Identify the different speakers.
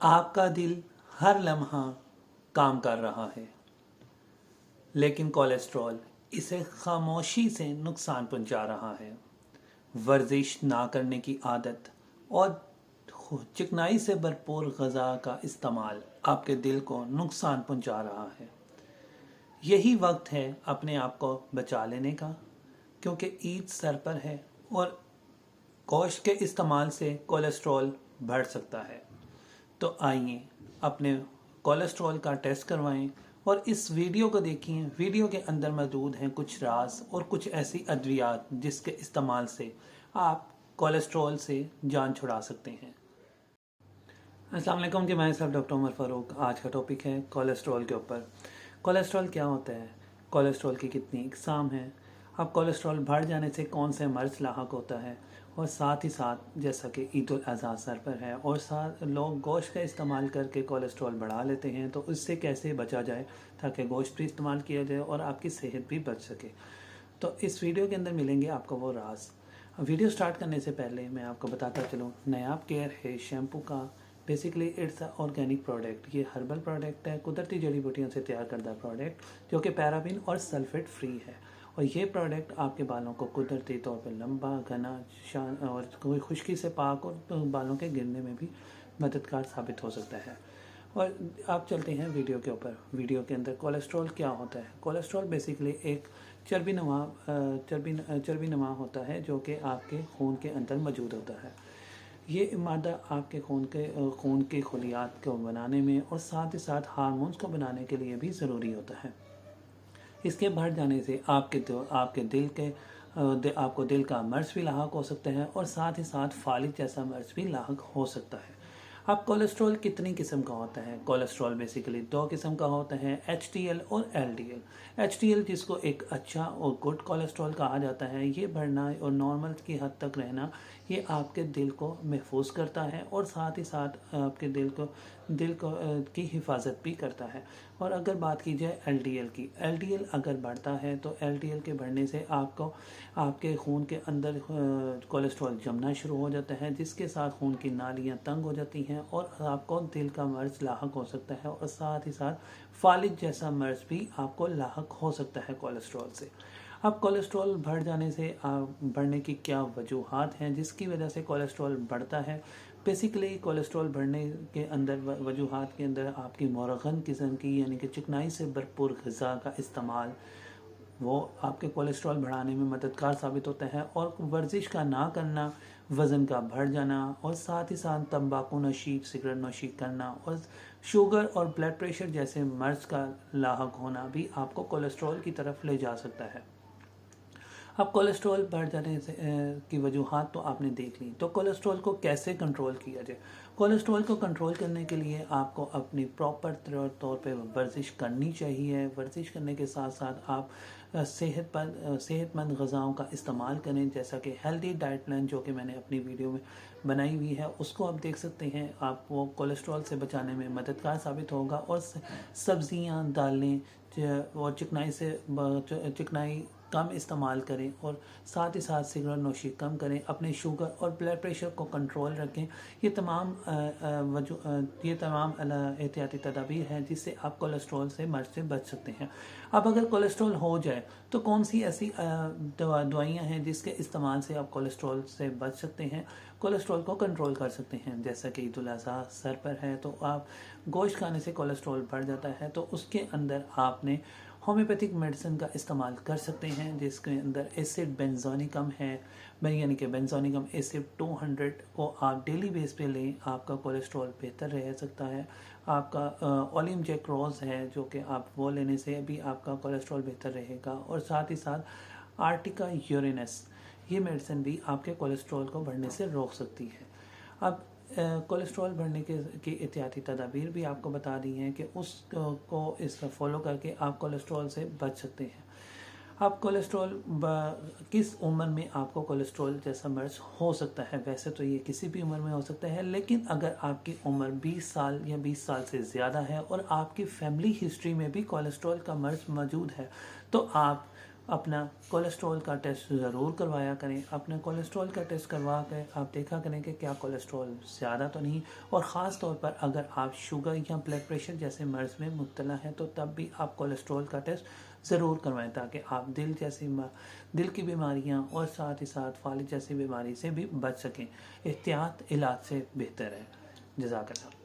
Speaker 1: आपका दिल हर लम्हा काम कर रहा है, लेकिन कोलेस्ट्रॉल इसे खामोशी से नुकसान पहुंचा रहा है। वर्जिश ना करने की आदत और चिकनाई से भरपूर ग़िज़ा का इस्तेमाल आपके दिल को नुकसान पहुंचा रहा है। यही वक्त है अपने आप को बचा लेने का, क्योंकि ईद सर पर है और गोश्त के इस्तेमाल से कोलेस्ट्रॉल बढ़ सकता है। तो आइए अपने कोलेस्ट्रॉल का टेस्ट करवाएं और इस वीडियो को देखिए। वीडियो के अंदर मौजूद हैं कुछ राज और कुछ ऐसी अद्वियात जिसके इस्तेमाल से आप कोलेस्ट्रॉल से जान छुड़ा सकते हैं। अस्सलाम वालेकुम जी, मैं सब डॉक्टर उमर फ़ारूक। आज का टॉपिक है कोलेस्ट्रॉल के ऊपर। कोलेस्ट्रॉल क्या होता है, कोलेस्ट्रॉल की कितनी इकसाम है, अब कोलेस्ट्रॉल बढ़ जाने से कौन से मर्ज लाहक होता है, और साथ ही साथ जैसा कि ईद उल अज़हा सर पर है और साथ लोग गोश्त का इस्तेमाल करके कोलेस्ट्रॉल बढ़ा लेते हैं, तो उससे कैसे बचा जाए ताकि गोश्त भी इस्तेमाल किया जाए और आपकी सेहत भी बच सके। तो इस वीडियो के अंदर मिलेंगे आपको वो राज। वीडियो स्टार्ट करने से पहले मैं आपको बताता चलूँ, नायाब केयर है शैम्पू का बेसिकली इट्स ऑर्गेनिक प्रोडक्ट। ये हर्बल प्रोडक्ट है, कुदरती जड़ी बूटियों से तैयार करदा प्रोडक्ट जो कि पैराबिन और सल्फेट फ्री है। और ये प्रोडक्ट आपके बालों को कुदरती तौर पर लंबा, घना, शान और कोई खुश्की से पाक और बालों के गिरने में भी मददगार साबित हो सकता है। और आप चलते हैं वीडियो के ऊपर। वीडियो के अंदर कोलेस्ट्रॉल क्या होता है। कोलेस्ट्रॉल बेसिकली एक चर्बी नमा होता है जो कि आपके खून के अंदर मौजूद होता है। ये मादा आपके खून के खलियात को बनाने में और साथ ही साथ हार्मोन्स को बनाने के लिए भी ज़रूरी होता है। इसके बढ़ जाने से आपको दिल का मर्ज भी लाहक हो सकता है और साथ ही साथ फालिज जैसा मर्ज भी लाहक हो सकता है। अब कोलेस्ट्रॉल कितनी किस्म का होता है। कोलेस्ट्रॉल बेसिकली दो किस्म का होता है, HDL और LDL। HDL जिसको एक अच्छा और गुड कोलेस्ट्रॉल कहा जाता है, ये बढ़ना और नॉर्मल की हद तक रहना ये आपके दिल को महफूज करता है और साथ ही साथ आपके दिल को की हिफाजत भी करता है। और अगर बात की जाए LDL अगर बढ़ता है तो LDL के बढ़ने से आपके खून के अंदर कोलेस्ट्रॉल जमना शुरू हो जाता है, जिसके साथ खून की नालियाँ तंग हो जाती हैं और आपको दिल का मर्ज लाहक हो सकता है और साथ ही साथ फालिज जैसा मर्ज भी आपको लाहक हो सकता है कोलेस्ट्रॉल से। अब कोलेस्ट्रॉल बढ़ने की क्या वजूहात हैं जिसकी वजह से कोलेस्ट्रॉल बढ़ता है। बेसिकली कोलेस्ट्रॉल बढ़ने के अंदर वजूहात के अंदर आपकी मोरगन किस्म की यानी कि चिकनाई से भरपूर ग़िज़ा का इस्तेमाल वो आपके कोलेस्ट्रॉल बढ़ाने में मददगार साबित होता है। और वर्जिश का ना करना, वज़न का बढ़ जाना और साथ ही साथ तंबाकू नोशी, सिगरेट नोशी करना और शुगर और ब्लड प्रेशर जैसे मर्ज का लाहक होना भी आपको कोलेस्ट्रॉल की तरफ ले जा सकता है। अब कोलेस्ट्रॉल बढ़ जाने से की वजूहात तो आपने देख ली, तो कोलेस्ट्रॉल को कैसे कंट्रोल किया जाए। कोलेस्ट्रॉल को कंट्रोल करने के लिए आपको अपनी प्रॉपर तौर पे वर्जिश करनी चाहिए। वर्जिश करने के साथ साथ आप सेहतमंद ग़िज़ाओं का इस्तेमाल करें, जैसा कि हेल्दी डाइट प्लान जो कि मैंने अपनी वीडियो में बनाई हुई है उसको आप देख सकते हैं। आप वो कोलेस्ट्रॉल से बचाने में मददगार साबित होगा। और सब्ज़ियाँ, दालें और चिकनाई कम इस्तेमाल करें और साथ ही साथ सिगरेट नोशी कम करें। अपने शुगर और ब्लड प्रेशर को कंट्रोल रखें। ये तमाम एहतियाती तदाबीर हैं जिससे आप कोलेस्ट्रॉल से मर्ज से बच सकते हैं। अब अगर कोलेस्ट्रॉल हो जाए तो कौन सी ऐसी दवाइयाँ हैं जिसके इस्तेमाल से आप कोलेस्ट्रॉल से बच सकते हैं, कोलेस्ट्रॉल को कंट्रोल कर सकते हैं। जैसा कि ईद उल अज़हा सर पर है तो आप गोश्त खाने से कोलेस्ट्रॉल बढ़ जाता है, तो उसके अंदर आपने होम्योपैथिक मेडिसिन का इस्तेमाल कर सकते हैं जिसके अंदर एसिड बेंजोनिकम है, यानी कि बेंजोनिकम एसिड 200 को आप डेली बेस पे लें, आपका कोलेस्ट्रॉल बेहतर रह सकता है। आपका ओलियम जैक्रोज है जो कि आप वो लेने से भी आपका कोलेस्ट्रॉल बेहतर रहेगा। और साथ ही साथ आर्टिका यूरिनस ये मेडिसिन भी आपके कोलेस्ट्रॉल को बढ़ने से रोक सकती है। अब कोलेस्ट्रॉल बढ़ने की एहतियाती तदाबीर भी आपको बता दी हैं कि उसको इस फॉलो करके आप कोलेस्ट्रॉल से बच सकते हैं। अब किस उम्र में आपको कोलेस्ट्रॉल जैसा मर्ज हो सकता है। वैसे तो ये किसी भी उम्र में हो सकता है, लेकिन अगर आपकी उम्र 20 साल या 20 साल से ज़्यादा है और आपकी फैमिली हिस्ट्री में भी कोलेस्ट्रॉल का मर्ज मौजूद है तो आप अपना कोलेस्ट्रॉल का टेस्ट ज़रूर करवाया करें। अपना कोलेस्ट्रॉल का टेस्ट करवा कर आप देखा करें कि क्या कोलेस्ट्रॉल ज़्यादा तो नहीं, और ख़ास तौर पर अगर आप शुगर या ब्लड प्रेशर जैसे मर्ज़ में मुब्तला हैं तो तब भी आप कोलेस्ट्रॉल का टेस्ट ज़रूर करवाएं, ताकि आप दिल की बीमारियां और साथ ही साथ फालिज जैसी बीमारी से भी बच सकें। एहतियात इलाज से बेहतर है। जज़ाकल्लाह।